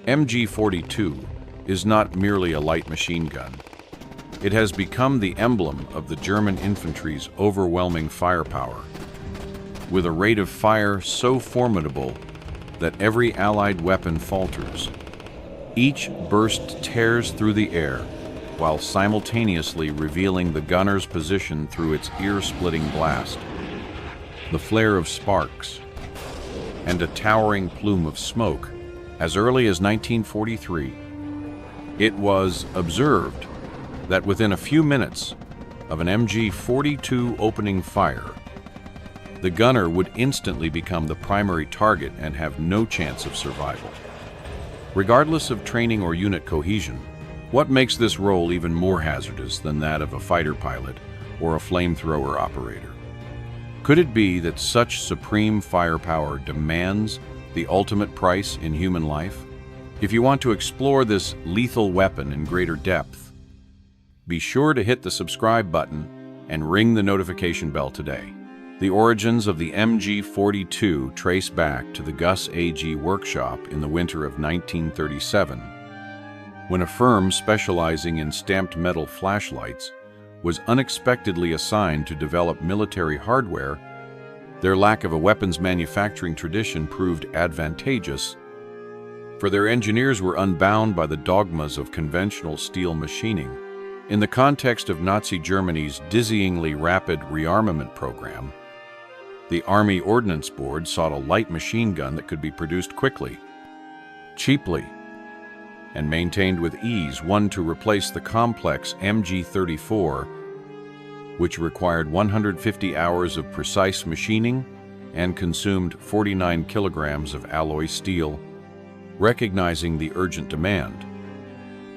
MG42 is not merely a light machine gun. It has become the emblem of the German infantry's overwhelming firepower, with a rate of fire so formidable that every Allied weapon falters. Each burst tears through the air, while simultaneously revealing the gunner's position through its ear-splitting blast. The flare of sparks and a towering plume of smoke. As early as 1943, it was observed that within a few minutes of an MG42 opening fire, the gunner would instantly become the primary target and have no chance of survival. Regardless of training or unit cohesion, what makes this role even more hazardous than that of a fighter pilot or a flamethrower operator? Could it be that such supreme firepower demands the ultimate price in human life? If you want to explore this lethal weapon in greater depth, be sure to hit the subscribe button and ring the notification bell today. The origins of the MG42 trace back to the Gus AG workshop in the winter of 1937, when a firm specializing in stamped metal flashlights was unexpectedly assigned to develop military hardware. Their lack of a weapons manufacturing tradition proved advantageous, for their engineers were unbound by the dogmas of conventional steel machining. In the context of Nazi Germany's dizzyingly rapid rearmament program, the Army Ordnance Board sought a light machine gun that could be produced quickly, cheaply, and maintained with ease, one to replace the complex MG34, which required 150 hours of precise machining and consumed 49 kilograms of alloy steel. Recognizing the urgent demand,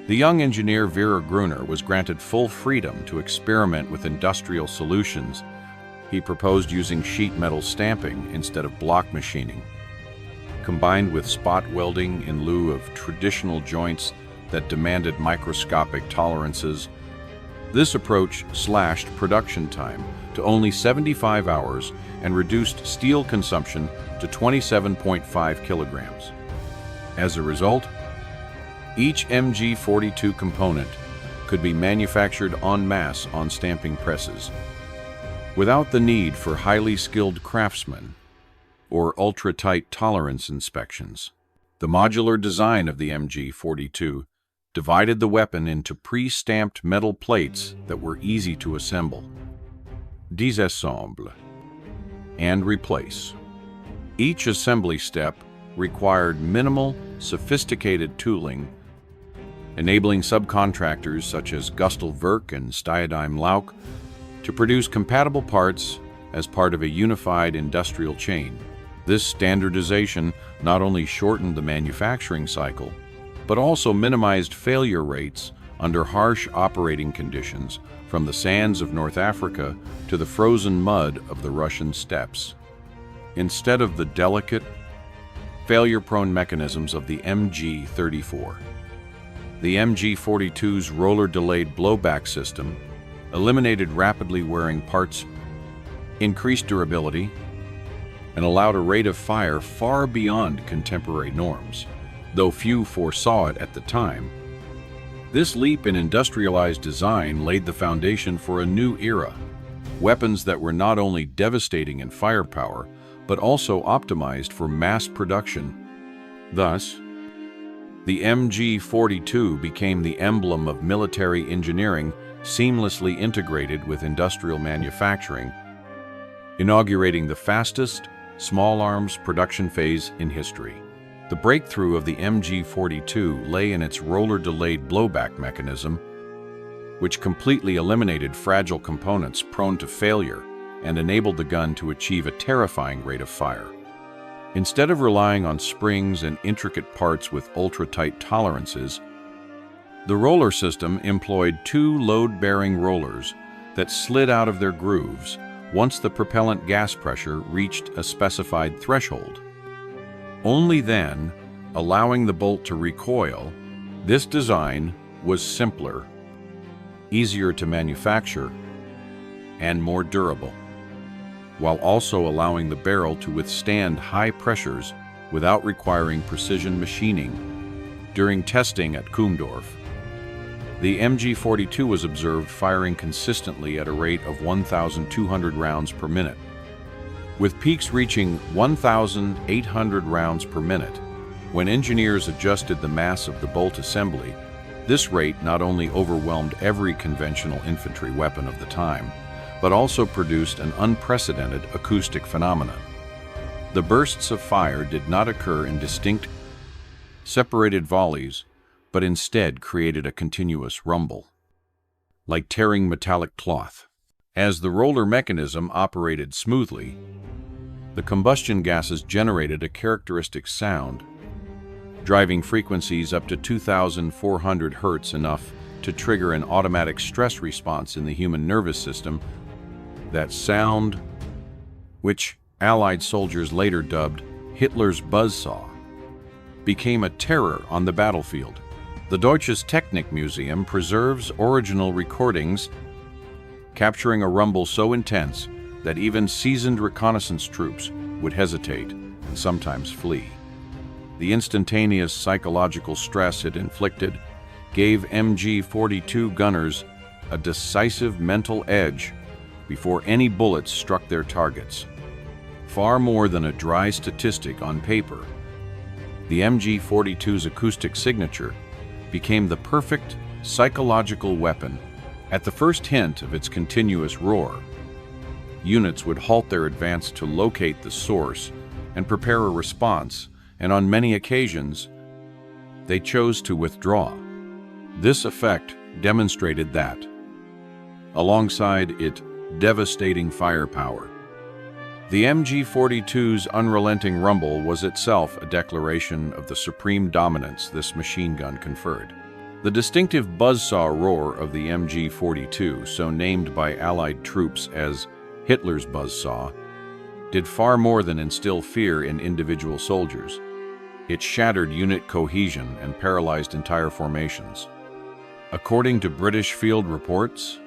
the young engineer Vera Gruner was granted full freedom to experiment with industrial solutions. He proposed using sheet metal stamping instead of block machining, combined with spot welding in lieu of traditional joints that demanded microscopic tolerances. This approach slashed production time to only 75 hours and reduced steel consumption to 27.5 kilograms. As a result, each MG42 component could be manufactured en masse on stamping presses, without the need for highly skilled craftsmen or ultra-tight tolerance inspections. The modular design of the MG42 divided the weapon into pre-stamped metal plates that were easy to assemble, disassemble, and replace. Each assembly step required minimal, sophisticated tooling, enabling subcontractors such as Gustl Werk and Steyerdam Lauck to produce compatible parts as part of a unified industrial chain. This standardization not only shortened the manufacturing cycle, but also minimized failure rates under harsh operating conditions, from the sands of North Africa to the frozen mud of the Russian steppes. Instead of the delicate, failure-prone mechanisms of the MG34, the MG42's roller-delayed blowback system eliminated rapidly wearing parts, increased durability, and allowed a rate of fire far beyond contemporary norms. Though few foresaw it at the time, this leap in industrialized design laid the foundation for a new era, weapons that were not only devastating in firepower, but also optimized for mass production. Thus, the MG42 became the emblem of military engineering seamlessly integrated with industrial manufacturing, inaugurating the fastest small arms production phase in history. The breakthrough of the MG42 lay in its roller-delayed blowback mechanism, which completely eliminated fragile components prone to failure and enabled the gun to achieve a terrifying rate of fire. Instead of relying on springs and intricate parts with ultra-tight tolerances, the roller system employed two load-bearing rollers that slid out of their grooves once the propellant gas pressure reached a specified threshold. Only then, allowing the bolt to recoil. This design was simpler, easier to manufacture, and more durable, while also allowing the barrel to withstand high pressures without requiring precision machining. During testing at Kumdorf, the MG42 was observed firing consistently at a rate of 1,200 rounds per minute, with peaks reaching 1,800 rounds per minute. When engineers adjusted the mass of the bolt assembly, this rate not only overwhelmed every conventional infantry weapon of the time, but also produced an unprecedented acoustic phenomenon. The bursts of fire did not occur in distinct, separated volleys, but instead created a continuous rumble, like tearing metallic cloth. As the roller mechanism operated smoothly, the combustion gases generated a characteristic sound, driving frequencies up to 2,400 Hz, enough to trigger an automatic stress response in the human nervous system. That sound, which Allied soldiers later dubbed Hitler's buzzsaw, became a terror on the battlefield. The Deutsches Technikmuseum preserves original recordings, capturing a rumble so intense that even seasoned reconnaissance troops would hesitate and sometimes flee. The instantaneous psychological stress it inflicted gave MG42 gunners a decisive mental edge before any bullets struck their targets. Far more than a dry statistic on paper, the MG42's acoustic signature became the perfect psychological weapon. At the first hint of its continuous roar, units would halt their advance to locate the source and prepare a response, and on many occasions, they chose to withdraw. This effect demonstrated that, alongside its devastating firepower, the MG42's unrelenting rumble was itself a declaration of the supreme dominance this machine gun conferred. The distinctive buzzsaw roar of the MG42, so named by Allied troops as Hitler's buzzsaw, did far more than instill fear in individual soldiers. It shattered unit cohesion and paralyzed entire formations. According to British field reports,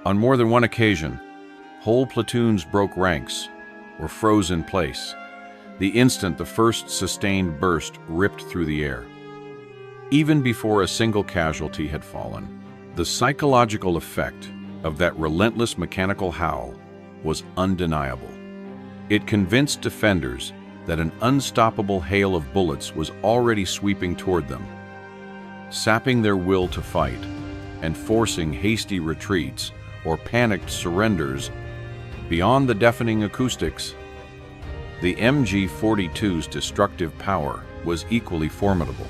on more than one occasion, whole platoons broke ranks or froze in place the instant the first sustained burst ripped through the air. Even before a single casualty had fallen, the psychological effect of that relentless mechanical howl was undeniable. It convinced defenders that an unstoppable hail of bullets was already sweeping toward them, sapping their will to fight and forcing hasty retreats or panicked surrenders. Beyond the deafening acoustics, the MG42's destructive power was equally formidable.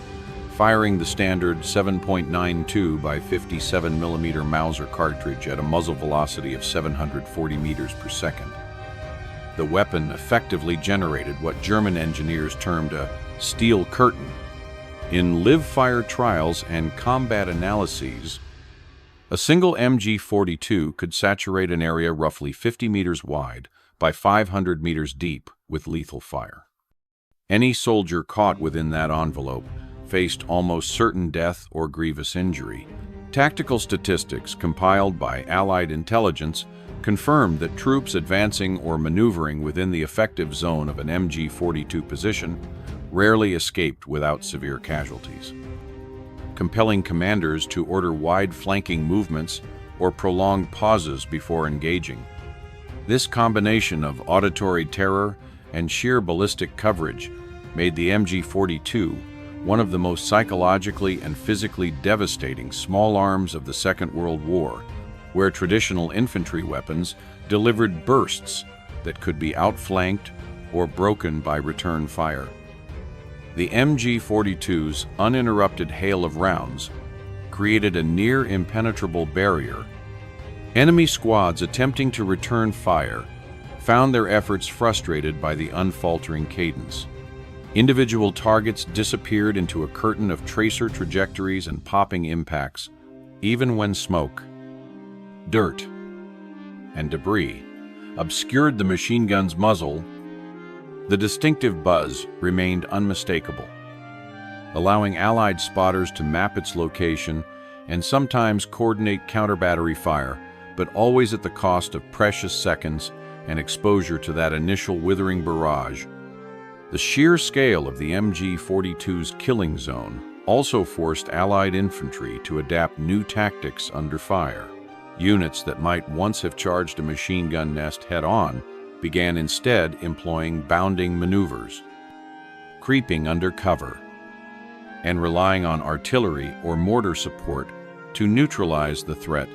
Firing the standard 7.92 by 57 mm Mauser cartridge at a muzzle velocity of 740 meters per second, the weapon effectively generated what German engineers termed a steel curtain. In live-fire trials and combat analyses, a single MG42 could saturate an area roughly 50 meters wide by 500 meters deep with lethal fire. Any soldier caught within that envelope faced almost certain death or grievous injury. Tactical statistics compiled by Allied intelligence confirmed that troops advancing or maneuvering within the effective zone of an MG42 position rarely escaped without severe casualties, compelling commanders to order wide flanking movements or prolonged pauses before engaging. This combination of auditory terror and sheer ballistic coverage made the MG42 one of the most psychologically and physically devastating small arms of the Second World War, where traditional infantry weapons delivered bursts that could be outflanked or broken by return fire. The MG42's uninterrupted hail of rounds created a near impenetrable barrier. Enemy squads attempting to return fire found their efforts frustrated by the unfaltering cadence. Individual targets disappeared into a curtain of tracer trajectories and popping impacts, even when smoke, dirt, and debris obscured the machine gun's muzzle. The distinctive buzz remained unmistakable, allowing Allied spotters to map its location and sometimes coordinate counter-battery fire, but always at the cost of precious seconds and exposure to that initial withering barrage. The sheer scale of the MG42's killing zone also forced Allied infantry to adapt new tactics under fire. Units that might once have charged a machine gun nest head-on began instead employing bounding maneuvers, creeping under cover, and relying on artillery or mortar support to neutralize the threat.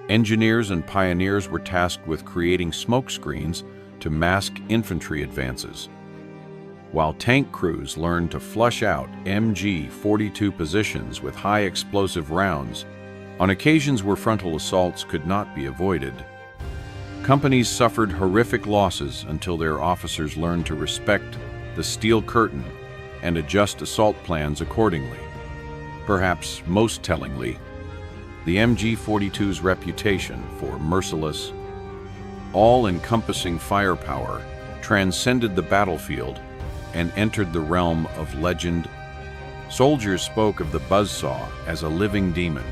Engineers and pioneers were tasked with creating smoke screens to mask infantry advances, while tank crews learned to flush out MG42 positions with high explosive rounds on occasions where frontal assaults could not be avoided. Companies suffered horrific losses until their officers learned to respect the steel curtain and adjust assault plans accordingly. Perhaps most tellingly, the MG42's reputation for merciless, all-encompassing firepower transcended the battlefield and entered the realm of legend. Soldiers spoke of the buzzsaw as a living demon,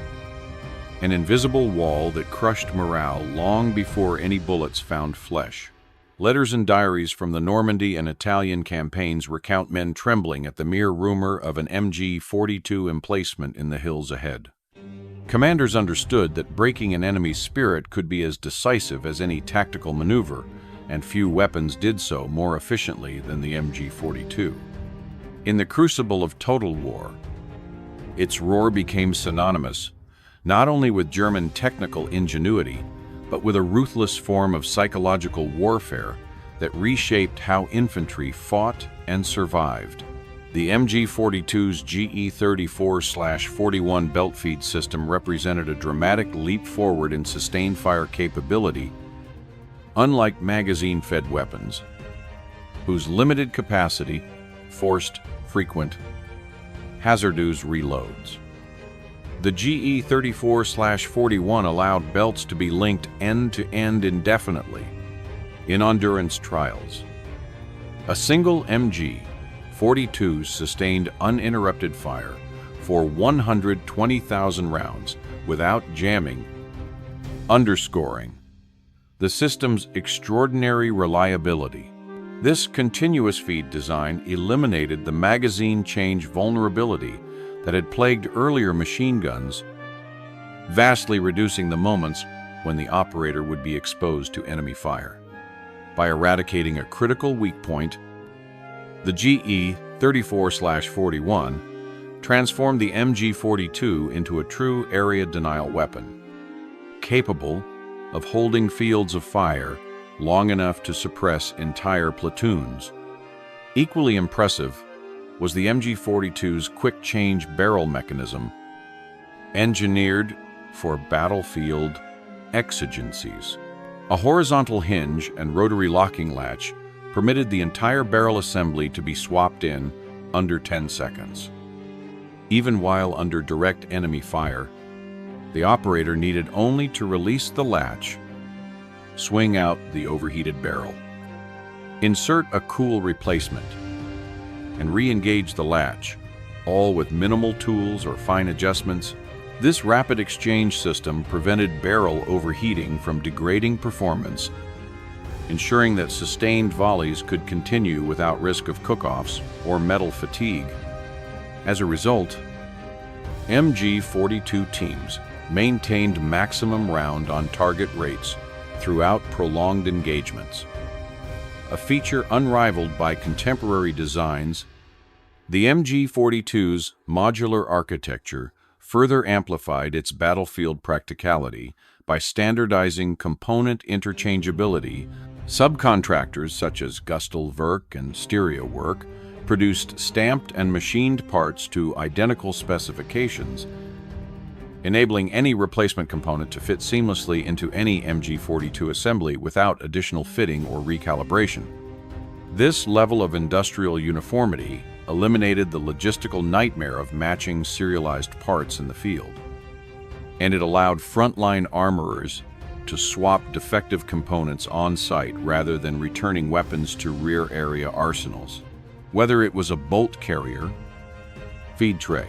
an invisible wall that crushed morale long before any bullets found flesh. Letters and diaries from the Normandy and Italian campaigns recount men trembling at the mere rumor of an MG42 emplacement in the hills ahead. Commanders understood that breaking an enemy's spirit could be as decisive as any tactical maneuver, and few weapons did so more efficiently than the MG42. In the crucible of total war, its roar became synonymous not only with German technical ingenuity, but with a ruthless form of psychological warfare that reshaped how infantry fought and survived. The MG42's GE34/41 belt feed system represented a dramatic leap forward in sustained fire capability, unlike magazine-fed weapons, whose limited capacity forced frequent, hazardous reloads. The GE34/41 allowed belts to be linked end-to-end indefinitely in endurance trials. A single MG42 sustained uninterrupted fire for 120,000 rounds without jamming, underscoring the system's extraordinary reliability. This continuous feed design eliminated the magazine change vulnerability that had plagued earlier machine guns, vastly reducing the moments when the operator would be exposed to enemy fire. By eradicating a critical weak point, the GE34/41 transformed the MG42 into a true area denial weapon, capable of holding fields of fire long enough to suppress entire platoons. Equally impressive was the MG42's quick-change barrel mechanism, engineered for battlefield exigencies. A horizontal hinge and rotary locking latch permitted the entire barrel assembly to be swapped in under 10 seconds. Even while under direct enemy fire, the operator needed only to release the latch, swing out the overheated barrel, insert a cool replacement, and re-engage the latch, all with minimal tools or fine adjustments. This rapid exchange system prevented barrel overheating from degrading performance, ensuring that sustained volleys could continue without risk of cook-offs or metal fatigue. As a result, MG42 teams maintained maximum round-on-target rates throughout prolonged engagements, a feature unrivaled by contemporary designs. The MG42's modular architecture further amplified its battlefield practicality by standardizing component interchangeability. Subcontractors such as Gustel Werk and Stereo Work produced stamped and machined parts to identical specifications, enabling any replacement component to fit seamlessly into any MG42 assembly without additional fitting or recalibration. This level of industrial uniformity eliminated the logistical nightmare of matching serialized parts in the field, and it allowed frontline armorers to swap defective components on-site rather than returning weapons to rear area arsenals. Whether it was a bolt carrier, feed tray,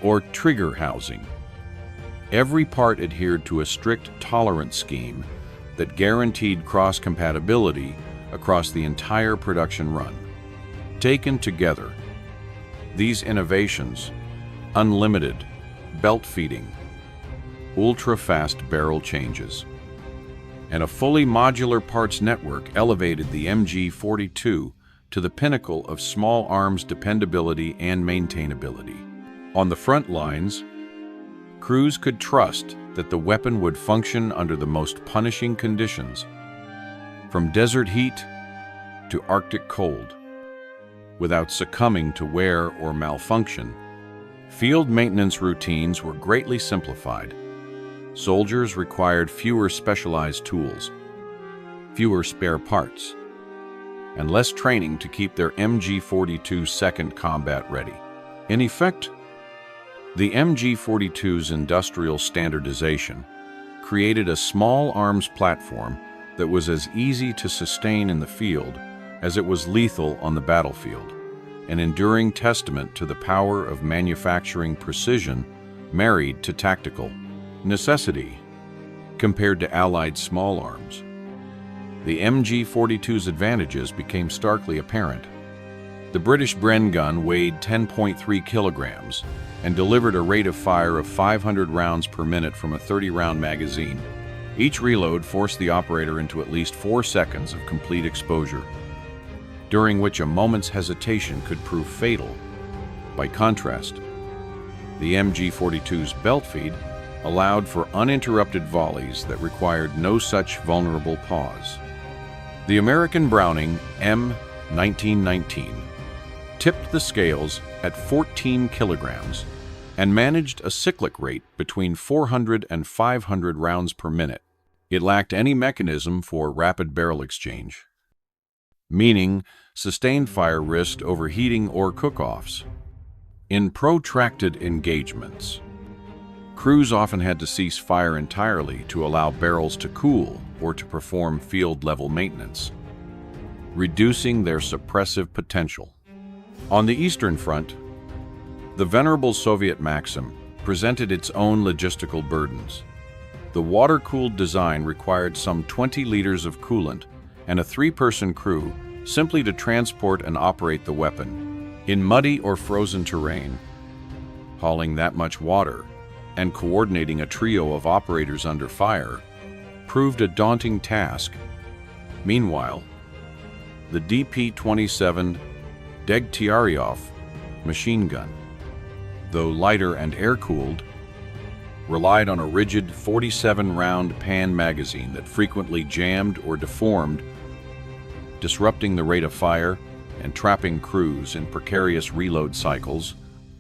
or trigger housing, every part adhered to a strict tolerance scheme that guaranteed cross-compatibility across the entire production run. Taken together, these innovations, unlimited belt feeding, ultra-fast barrel changes, and a fully modular parts network elevated the MG42 to the pinnacle of small arms dependability and maintainability. On the front lines, crews could trust that the weapon would function under the most punishing conditions, from desert heat to Arctic cold, without succumbing to wear or malfunction. Field maintenance routines were greatly simplified. Soldiers required fewer specialized tools, fewer spare parts, and less training to keep their MG42 second combat ready. In effect, the MG42's industrial standardization created a small arms platform that was as easy to sustain in the field as it was lethal on the battlefield, an enduring testament to the power of manufacturing precision married to tactical necessity. Compared to Allied small arms, the MG42's advantages became starkly apparent. The British Bren gun weighed 10.3 kilograms and delivered a rate of fire of 500 rounds per minute from a 30-round magazine. Each reload forced the operator into at least 4 seconds of complete exposure, during which a moment's hesitation could prove fatal. By contrast, the MG42's belt feed allowed for uninterrupted volleys that required no such vulnerable pause. The American Browning M1919 tipped the scales at 14 kilograms and managed a cyclic rate between 400 and 500 rounds per minute. It lacked any mechanism for rapid barrel exchange, meaning sustained fire risked overheating or cook-offs. In protracted engagements, crews often had to cease fire entirely to allow barrels to cool or to perform field-level maintenance, reducing their suppressive potential. On the Eastern Front, the venerable Soviet Maxim presented its own logistical burdens. The water-cooled design required some 20 liters of coolant and a 3-person crew simply to transport and operate the weapon. In muddy or frozen terrain, hauling that much water and coordinating a trio of operators under fire proved a daunting task. Meanwhile, the DP-27 Degtyaryov machine gun, though lighter and air-cooled, relied on a rigid 47-round pan magazine that frequently jammed or deformed, disrupting the rate of fire and trapping crews in precarious reload cycles.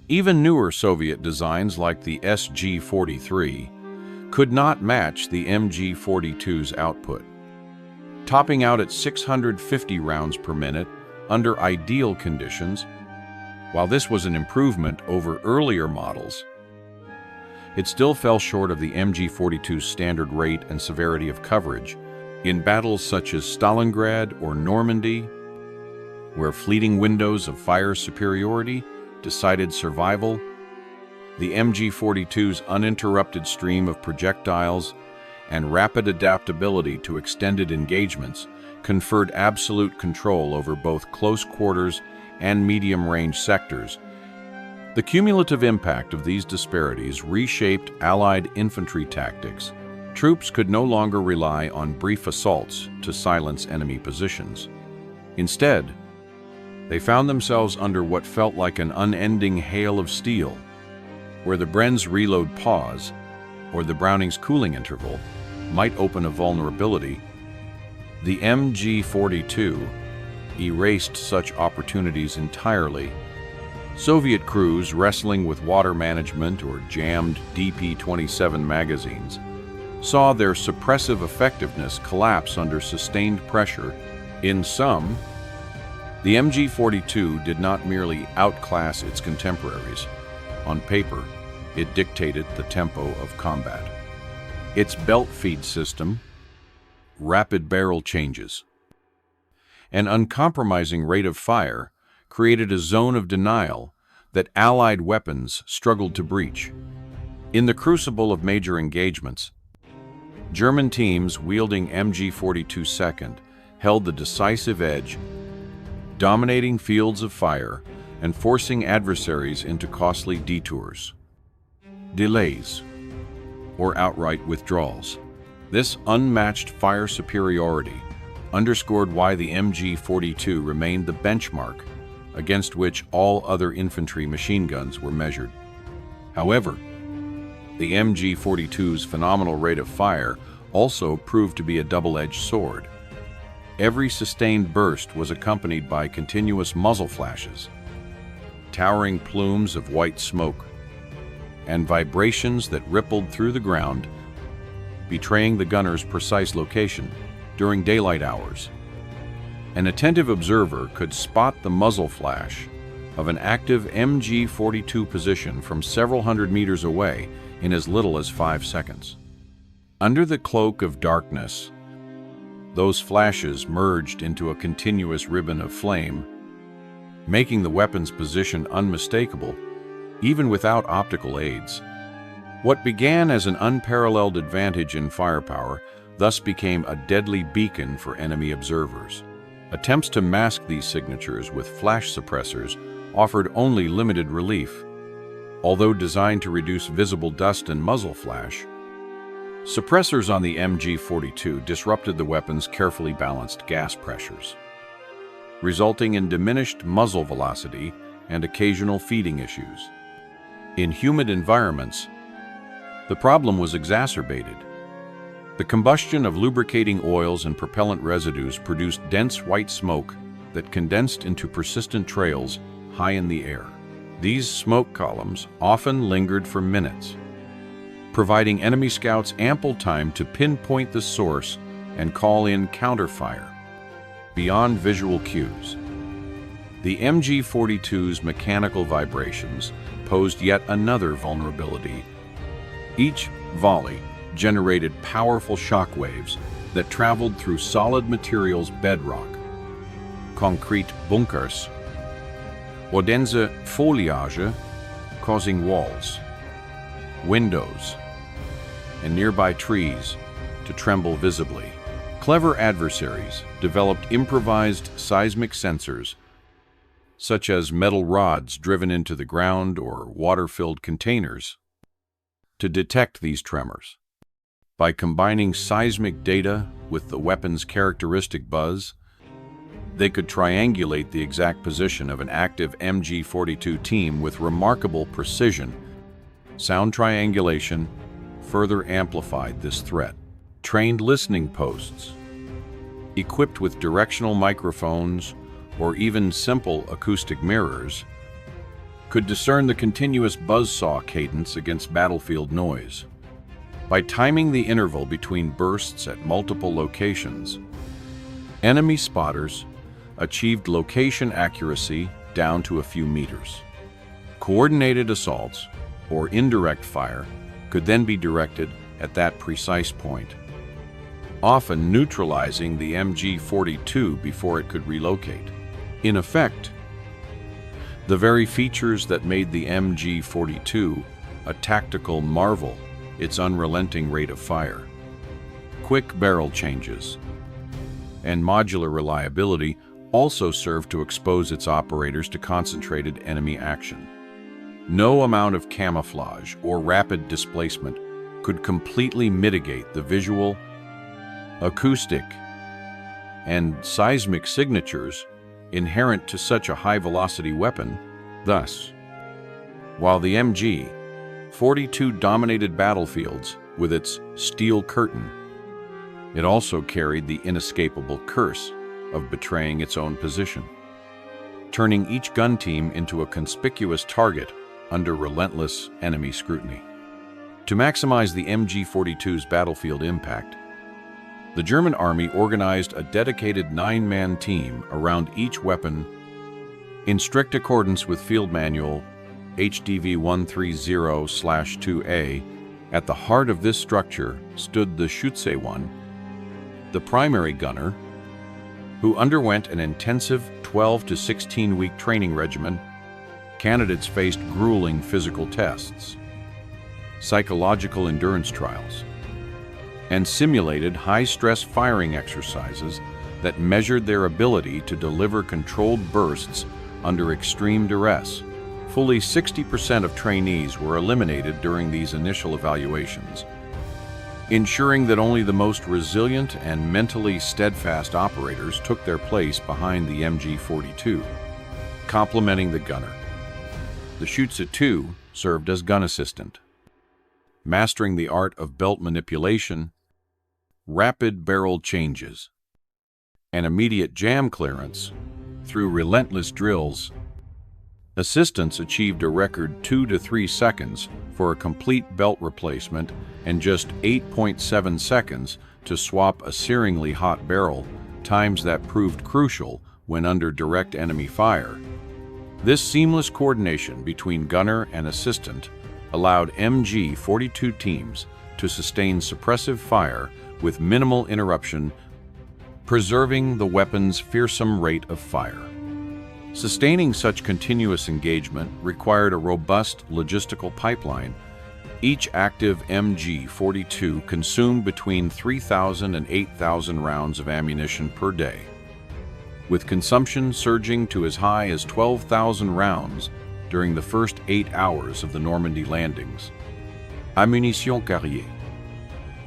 Even newer Soviet designs like the SG-43 could not match the MG-42's output, topping out at 650 rounds per minute under ideal conditions. While this was an improvement over earlier models, it still fell short of the MG-42's standard rate and severity of coverage. In battles such as Stalingrad or Normandy, where fleeting windows of fire superiority decided survival, the MG-42's uninterrupted stream of projectiles and rapid adaptability to extended engagements conferred absolute control over both close quarters and medium-range sectors. The cumulative impact of these disparities reshaped Allied infantry tactics. Troops could no longer rely on brief assaults to silence enemy positions. Instead, they found themselves under what felt like an unending hail of steel, where the Bren's reload pause or the Browning's cooling interval might open a vulnerability. The MG-42 erased such opportunities entirely. Soviet crews wrestling with water management or jammed DP-27 magazines saw their suppressive effectiveness collapse under sustained pressure. In sum, the MG-42 did not merely outclass its contemporaries. On paper, it dictated the tempo of combat. Its belt feed system, rapid barrel changes, and uncompromising rate of fire created a zone of denial that Allied weapons struggled to breach. In the crucible of major engagements, German teams wielding MG-42 second held the decisive edge, dominating fields of fire and forcing adversaries into costly detours, delays, or outright withdrawals. This unmatched fire superiority underscored why the MG42 remained the benchmark against which all other infantry machine guns were measured. However, the MG42's phenomenal rate of fire also proved to be a double-edged sword. Every sustained burst was accompanied by continuous muzzle flashes, towering plumes of white smoke, and vibrations that rippled through the ground, betraying the gunner's precise location during daylight hours. An attentive observer could spot the muzzle flash of an active MG42 position from several hundred meters away in as little as 5 seconds. Under the cloak of darkness, those flashes merged into a continuous ribbon of flame, making the weapon's position unmistakable, even without optical aids. What began as an unparalleled advantage in firepower thus became a deadly beacon for enemy observers. Attempts to mask these signatures with flash suppressors offered only limited relief. Although designed to reduce visible dust and muzzle flash, suppressors on the MG42 disrupted the weapon's carefully balanced gas pressures, resulting in diminished muzzle velocity and occasional feeding issues. In humid environments, the problem was exacerbated. The combustion of lubricating oils and propellant residues produced dense white smoke that condensed into persistent trails high in the air. These smoke columns often lingered for minutes, providing enemy scouts ample time to pinpoint the source and call in counterfire. Beyond visual cues, the MG42's mechanical vibrations posed yet another vulnerability. Each volley generated powerful shock waves that traveled through solid materials bedrock, concrete bunkers, or dense foliage, causing walls, windows, and nearby trees to tremble visibly. Clever adversaries developed improvised seismic sensors, such as metal rods driven into the ground or water-filled containers, to detect these tremors. By combining seismic data with the weapon's characteristic buzz, they could triangulate the exact position of an active MG42 team with remarkable precision. Sound triangulation further amplified this threat. Trained listening posts, equipped with directional microphones or even simple acoustic mirrors, could discern the continuous buzzsaw cadence against battlefield noise. By timing the interval between bursts at multiple locations, enemy spotters achieved location accuracy down to a few meters. Coordinated assaults or indirect fire could then be directed at that precise point, often neutralizing the MG42 before it could relocate. In effect, the very features that made the MG42 a tactical marvel, its unrelenting rate of fire, quick barrel changes, and modular reliability also served to expose its operators to concentrated enemy action. No amount of camouflage or rapid displacement could completely mitigate the visual, acoustic, and seismic signatures inherent to such a high-velocity weapon. Thus, while the MG42 dominated battlefields with its steel curtain, it also carried the inescapable curse of betraying its own position, turning each gun team into a conspicuous target under relentless enemy scrutiny. To maximize the MG42's battlefield impact, the German army organized a dedicated 9-man team around each weapon in strict accordance with Field Manual HDV 130/2A. At the heart of this structure stood the Schütze-1, the primary gunner, who underwent an intensive 12 to 16-week training regimen. Candidates faced grueling physical tests, psychological endurance trials, and simulated high-stress firing exercises that measured their ability to deliver controlled bursts under extreme duress. Fully 60% of trainees were eliminated during these initial evaluations, ensuring that only the most resilient and mentally steadfast operators took their place behind the MG42, complementing the gunner. The Schütze-2 served as gun assistant, mastering the art of belt manipulation, rapid barrel changes, and immediate jam clearance through relentless drills. Assistants achieved a record 2 to 3 seconds for a complete belt replacement and just 8.7 seconds to swap a searingly hot barrel, times that proved crucial when under direct enemy fire. This seamless coordination between gunner and assistant allowed MG42 teams to sustain suppressive fire with minimal interruption, preserving the weapon's fearsome rate of fire. Sustaining such continuous engagement required a robust logistical pipeline. Each active MG42 consumed between 3,000 and 8,000 rounds of ammunition per day, with consumption surging to as high as 12,000 rounds during the first 8 hours of the Normandy landings. Ammunition carrier,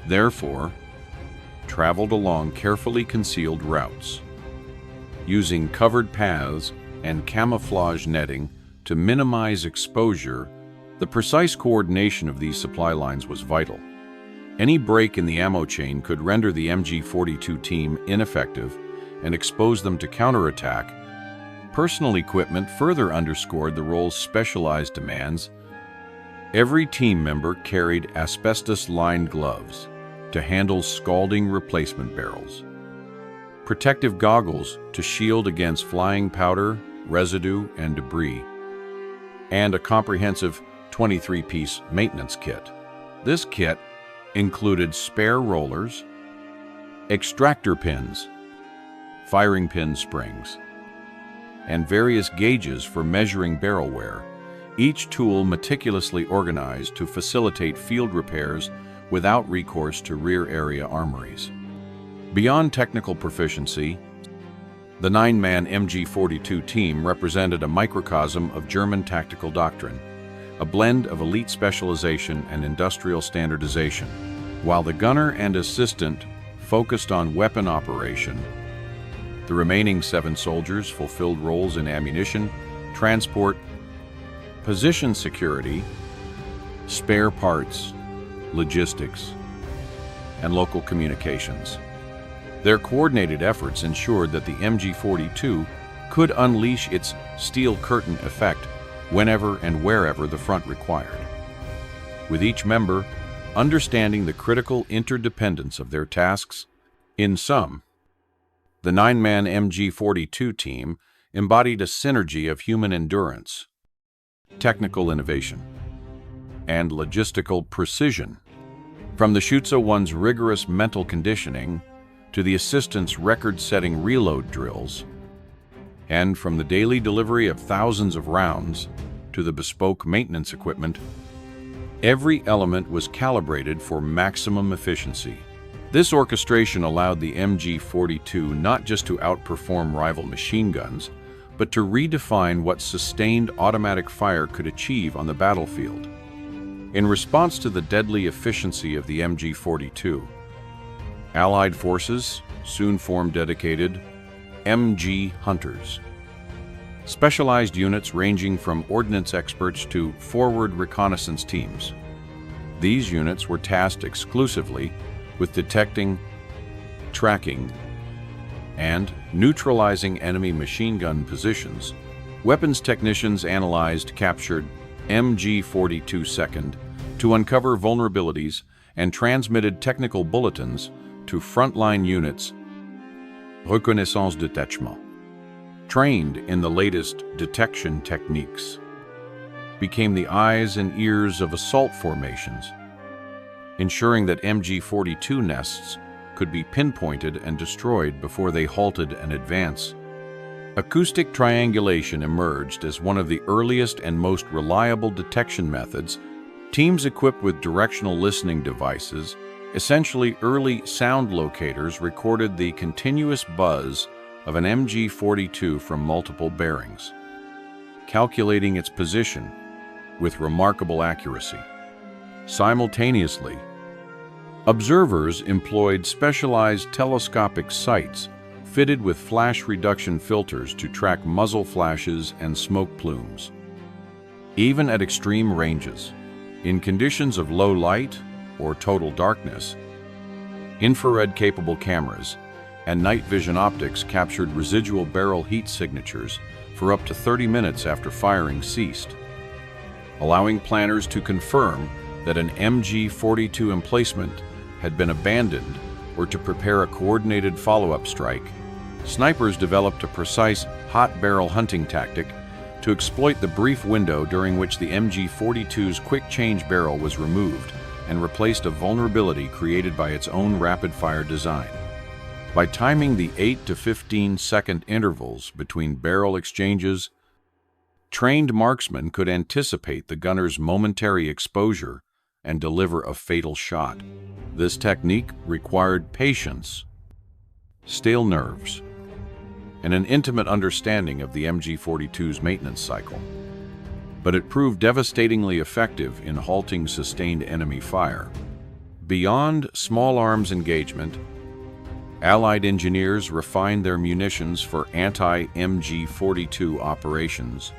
therefore, traveled along carefully concealed routes, using covered paths and camouflage netting to minimize exposure. The precise coordination of these supply lines was vital. Any break in the ammo chain could render the MG42 team ineffective and expose them to counterattack. Personal equipment further underscored the role's specialized demands. Every team member carried asbestos-lined gloves to handle scalding replacement barrels, protective goggles to shield against flying powder, residue, and debris, and a comprehensive 23-piece maintenance kit. This kit included spare rollers, extractor pins, firing pin springs, and various gauges for measuring barrel wear, each tool meticulously organized to facilitate field repairs without recourse to rear area armories. Beyond technical proficiency, the 9-man MG42 team represented a microcosm of German tactical doctrine, a blend of elite specialization and industrial standardization. While the gunner and assistant focused on weapon operation, the remaining 7 soldiers fulfilled roles in ammunition, transport, position security, spare parts, logistics, and local communications. Their coordinated efforts ensured that the MG42 could unleash its steel curtain effect whenever and wherever the front required, with each member understanding the critical interdependence of their tasks. In sum, the 9-man MG42 team embodied a synergy of human endurance, technical innovation, and logistical precision. From the Schütze-1's rigorous mental conditioning to the assistant's record-setting reload drills, and from the daily delivery of thousands of rounds to the bespoke maintenance equipment, every element was calibrated for maximum efficiency. This orchestration allowed the MG42 not just to outperform rival machine guns, but to redefine what sustained automatic fire could achieve on the battlefield. In response to the deadly efficiency of the MG42, Allied forces soon formed dedicated MG Hunters, specialized units ranging from ordnance experts to forward reconnaissance teams. These units were tasked exclusively with detecting, tracking, and neutralizing enemy machine gun positions. Weapons technicians analyzed captured MG42 second to uncover vulnerabilities and transmitted technical bulletins to frontline units. Reconnaissance détachement, trained in the latest detection techniques, became the eyes and ears of assault formations, ensuring that MG42 nests could be pinpointed and destroyed before they halted an advance. Acoustic triangulation emerged as one of the earliest and most reliable detection methods. Teams equipped with directional listening devices Essentially, early sound locators recorded the continuous buzz of an MG42 from multiple bearings, calculating its position with remarkable accuracy. Simultaneously, observers employed specialized telescopic sights fitted with flash reduction filters to track muzzle flashes and smoke plumes. Even at extreme ranges, in conditions of low light or total darkness, infrared-capable cameras and night vision optics captured residual barrel heat signatures for up to 30 minutes after firing ceased, allowing planners to confirm that an MG42 emplacement had been abandoned or to prepare a coordinated follow-up strike. Snipers developed a precise hot barrel hunting tactic to exploit the brief window during which the MG42's quick-change barrel was removed and replaced a vulnerability created by its own rapid-fire design. By timing the 8 to 15-second intervals between barrel exchanges, trained marksmen could anticipate the gunner's momentary exposure and deliver a fatal shot. This technique required patience, steel nerves, and an intimate understanding of the MG42's maintenance cycle. But it proved devastatingly effective in halting sustained enemy fire. Beyond small arms engagement, Allied engineers refined their munitions for anti-MG42 operations.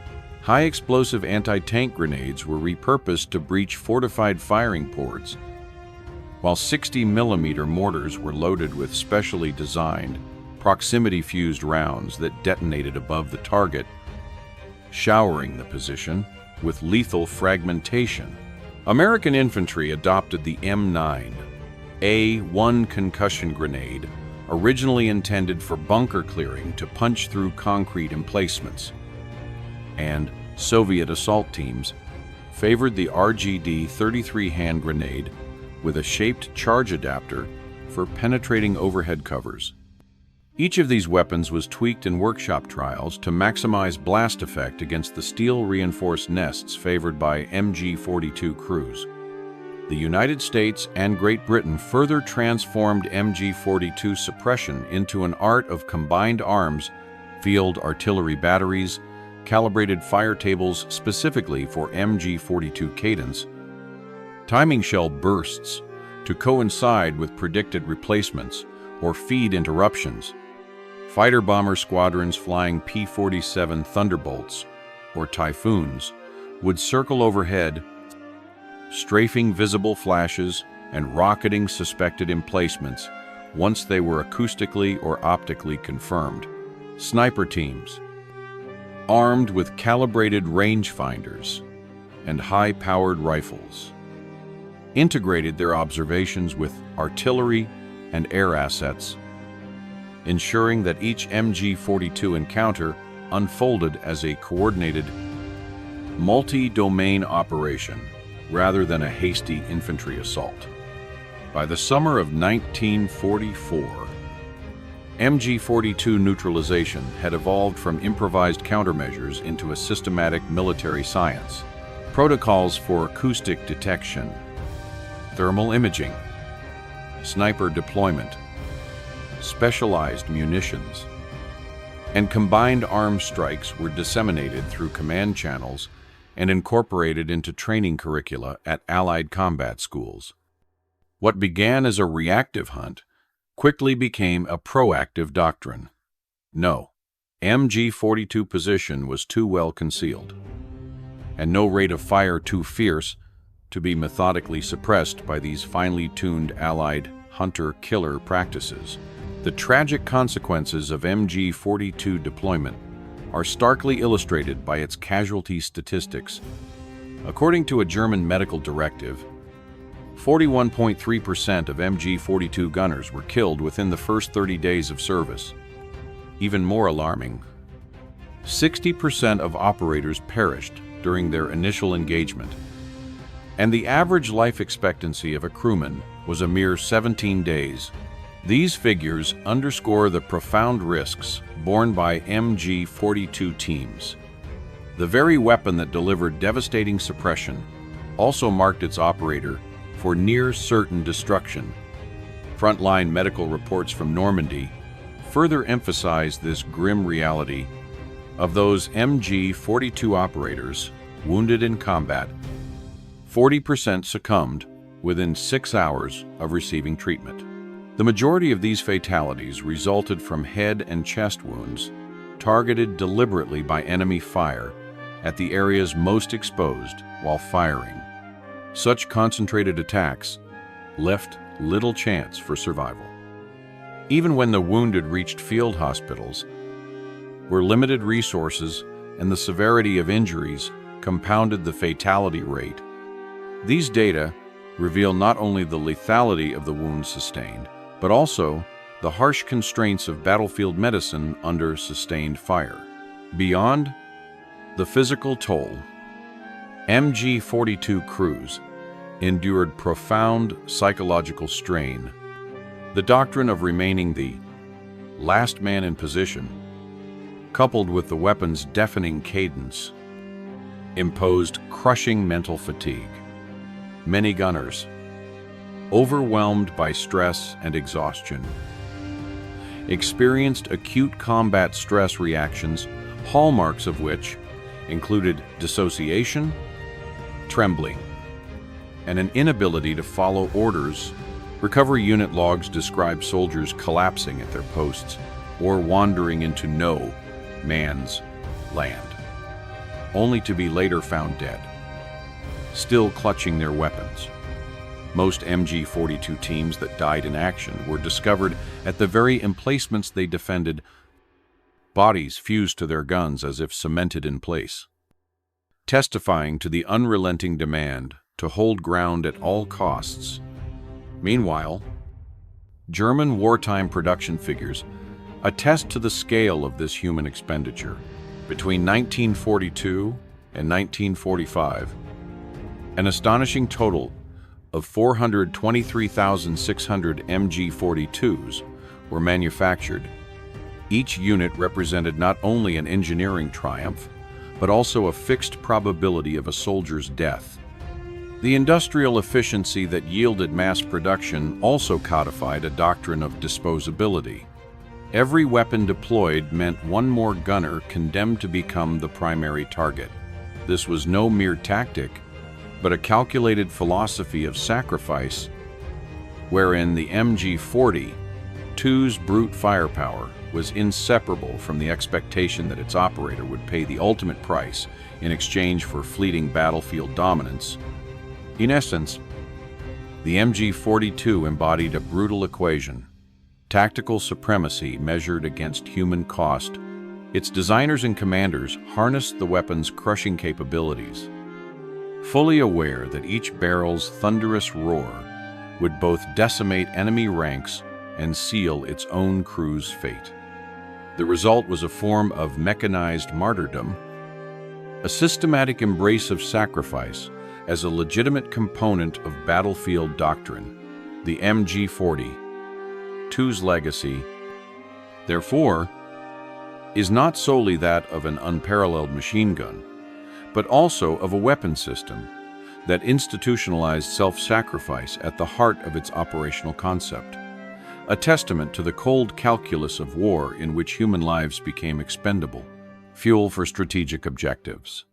High-explosive anti-tank grenades were repurposed to breach fortified firing ports, while 60mm mortars were loaded with specially designed, proximity-fused rounds that detonated above the target, showering the position with lethal fragmentation. American infantry adopted the M9A1 concussion grenade, originally intended for bunker clearing to punch through concrete emplacements, and Soviet assault teams favored the RGD-33 hand grenade with a shaped charge adapter for penetrating overhead covers. Each of these weapons was tweaked in workshop trials to maximize blast effect against the steel-reinforced nests favored by MG42 crews. The United States and Great Britain further transformed MG42 suppression into an art of combined arms, field artillery batteries, calibrated fire tables specifically for MG42 cadence, timing shell bursts to coincide with predicted replacements or feed interruptions. Fighter bomber squadrons flying P-47 Thunderbolts, or Typhoons, would circle overhead, strafing visible flashes and rocketing suspected emplacements once they were acoustically or optically confirmed. Sniper teams, armed with calibrated rangefinders and high-powered rifles, integrated their observations with artillery and air assets, ensuring that each MG42 encounter unfolded as a coordinated, multi-domain operation rather than a hasty infantry assault. By the summer of 1944, MG42 neutralization had evolved from improvised countermeasures into a systematic military science. Protocols for acoustic detection, thermal imaging, sniper deployment, specialized munitions, and combined arms strikes were disseminated through command channels and incorporated into training curricula at Allied combat schools. What began as a reactive hunt quickly became a proactive doctrine. No, MG42 position was too well concealed, and no rate of fire too fierce to be methodically suppressed by these finely tuned Allied hunter-killer practices. The tragic consequences of MG42 deployment are starkly illustrated by its casualty statistics. According to a German medical directive, 41.3% of MG42 gunners were killed within the first 30 days of service. Even more alarming, 60% of operators perished during their initial engagement, and the average life expectancy of a crewman was a mere 17 days. These figures underscore the profound risks borne by MG42 teams. The very weapon that delivered devastating suppression also marked its operator for near-certain destruction Frontline medical reports from Normandy further emphasize this grim reality. Of those MG42 operators wounded in combat, 40% succumbed within 6 hours of receiving treatment. The majority of these fatalities resulted from head and chest wounds targeted deliberately by enemy fire at the areas most exposed while firing. Such concentrated attacks left little chance for survival. Even when the wounded reached field hospitals, where limited resources and the severity of injuries compounded the fatality rate, these data reveal not only the lethality of the wounds sustained, but also the harsh constraints of battlefield medicine under sustained fire. Beyond the physical toll, MG42 crews endured profound psychological strain. The doctrine of remaining the last man in position, coupled with the weapon's deafening cadence, imposed crushing mental fatigue. Many gunners, overwhelmed by stress and exhaustion, experienced acute combat stress reactions, hallmarks of which included dissociation, trembling, and an inability to follow orders. Recovery unit logs describe soldiers collapsing at their posts or wandering into no man's land, only to be later found dead, still clutching their weapons. Most MG42 teams that died in action were discovered at the very emplacements they defended, bodies fused to their guns as if cemented in place, testifying to the unrelenting demand to hold ground at all costs. Meanwhile, German wartime production figures attest to the scale of this human expenditure. Between 1942 and 1945, an astonishing total of 423,600 MG42s were manufactured. Each unit represented not only an engineering triumph, but also a fixed probability of a soldier's death. The industrial efficiency that yielded mass production also codified a doctrine of disposability. Every weapon deployed meant one more gunner condemned to become the primary target. This was no mere tactic, but a calculated philosophy of sacrifice, wherein the MG42's brute firepower was inseparable from the expectation that its operator would pay the ultimate price in exchange for fleeting battlefield dominance. In essence, the MG42 embodied a brutal equation: tactical supremacy measured against human cost. Its designers and commanders harnessed the weapon's crushing capabilities, fully aware that each barrel's thunderous roar would both decimate enemy ranks and seal its own crew's fate. The result was a form of mechanized martyrdom, a systematic embrace of sacrifice as a legitimate component of battlefield doctrine. The MG42's legacy, therefore, is not solely that of an unparalleled machine gun, but also of a weapon system that institutionalized self-sacrifice at the heart of its operational concept, a testament to the cold calculus of war in which human lives became expendable, fuel for strategic objectives.